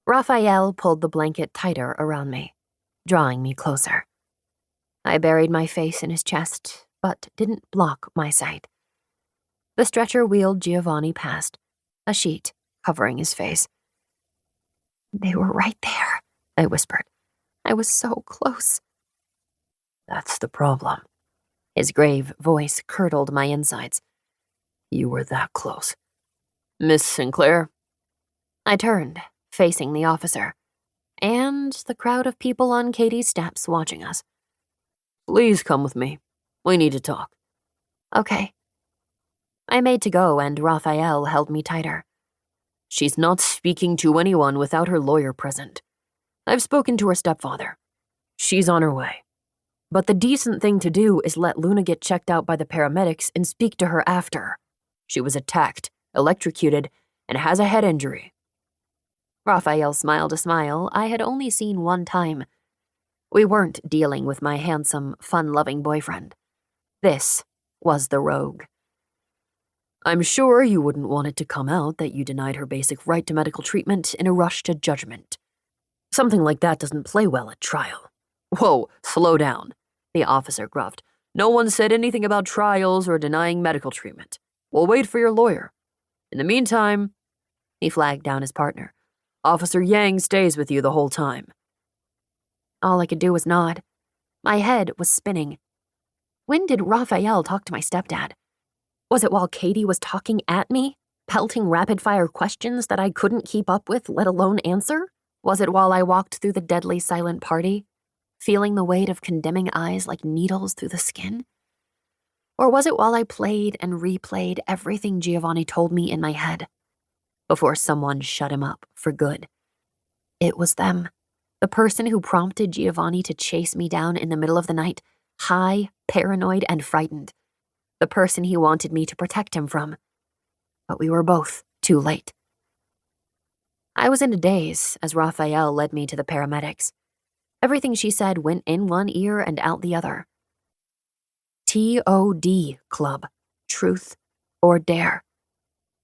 Raphael pulled the blanket tighter around me, drawing me closer. I buried my face in his chest, but didn't block my sight. The stretcher wheeled Giovanni past, a sheet covering his face. "They were right there," I whispered. "I was so close." "That's the problem." His grave voice curdled my insides. "You were that close. Miss Sinclair?" I turned, facing the officer, and the crowd of people on Katie's steps watching us. "Please come with me. We need to talk." "Okay." I made to go, and Raphael held me tighter. "She's not speaking to anyone without her lawyer present. I've spoken to her stepfather. She's on her way. But the decent thing to do is let Luna get checked out by the paramedics and speak to her after. She was attacked, electrocuted, and has a head injury." Raphael smiled a smile I had only seen one time. We weren't dealing with my handsome, fun-loving boyfriend. This was the rogue. "I'm sure you wouldn't want it to come out that you denied her basic right to medical treatment in a rush to judgment. Something like that doesn't play well at trial." "Whoa, slow down," the officer gruffed. "No one said anything about trials or denying medical treatment. We'll wait for your lawyer. In the meantime," he flagged down his partner, "Officer Yang stays with you the whole time." All I could do was nod. My head was spinning. When did Raphael talk to my stepdad? Was it while Katie was talking at me, pelting rapid-fire questions that I couldn't keep up with, let alone answer? Was it while I walked through the deadly silent party, feeling the weight of condemning eyes like needles through the skin? Or was it while I played and replayed everything Giovanni told me in my head, before someone shut him up for good? It was them. The person who prompted Giovanni to chase me down in the middle of the night, high, paranoid, and frightened. The person he wanted me to protect him from. But we were both too late. I was in a daze as Raphael led me to the paramedics. Everything she said went in one ear and out the other. TOD Club. Truth or Dare.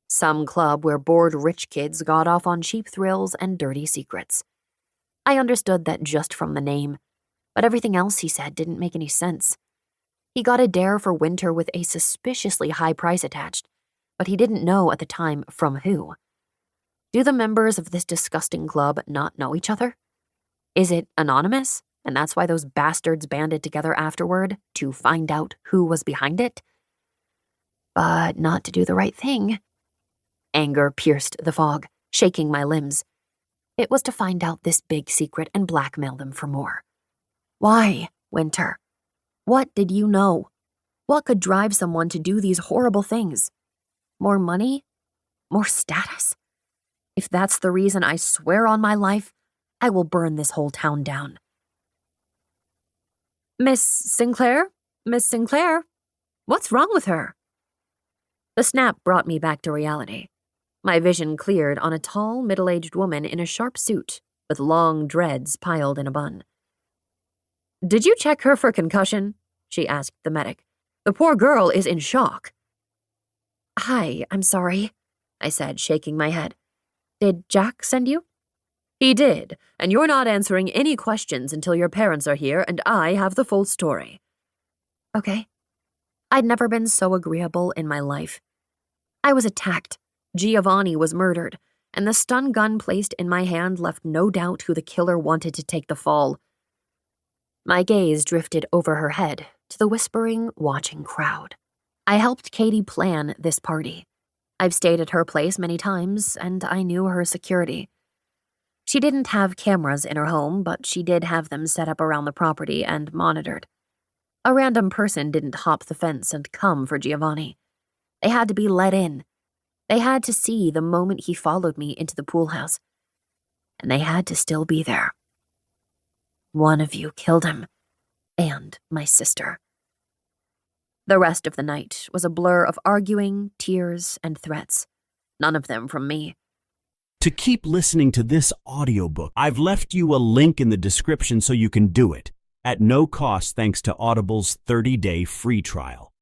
Some club where bored rich kids got off on cheap thrills and dirty secrets. I understood that just from the name, but everything else he said didn't make any sense. He got a dare for winter with a suspiciously high price attached, but he didn't know at the time from who. Do the members of this disgusting club not know each other? Is it anonymous, and that's why those bastards banded together afterward to find out who was behind it? But not to do the right thing. Anger pierced the fog, shaking my limbs. It was to find out this big secret and blackmail them for more. Why, Winter? What did you know? What could drive someone to do these horrible things? More money? More status? If that's the reason, I swear on my life, I will burn this whole town down. Miss Sinclair? Miss Sinclair? What's wrong with her? The snap brought me back to reality. My vision cleared on a tall, middle-aged woman in a sharp suit with long dreads piled in a bun. "Did you check her for concussion?" she asked the medic. "The poor girl is in shock." "Hi, I'm sorry," I said, shaking my head. "Did Jack send you?" "He did, and you're not answering any questions until your parents are here and I have the full story." Okay. I'd never been so agreeable in my life. I was attacked. Giovanni was murdered, and the stun gun placed in my hand left no doubt who the killer wanted to take the fall. My gaze drifted over her head to the whispering, watching crowd. I helped Katie plan this party. I've stayed at her place many times, and I knew her security. She didn't have cameras in her home, but she did have them set up around the property and monitored. A random person didn't hop the fence and come for Giovanni. They had to be let in. They had to see the moment he followed me into the pool house. And they had to still be there. One of you killed him, and my sister. The rest of the night was a blur of arguing, tears, and threats. None of them from me. To keep listening to this audiobook, I've left you a link in the description so you can do it, at no cost thanks to Audible's 30-day free trial.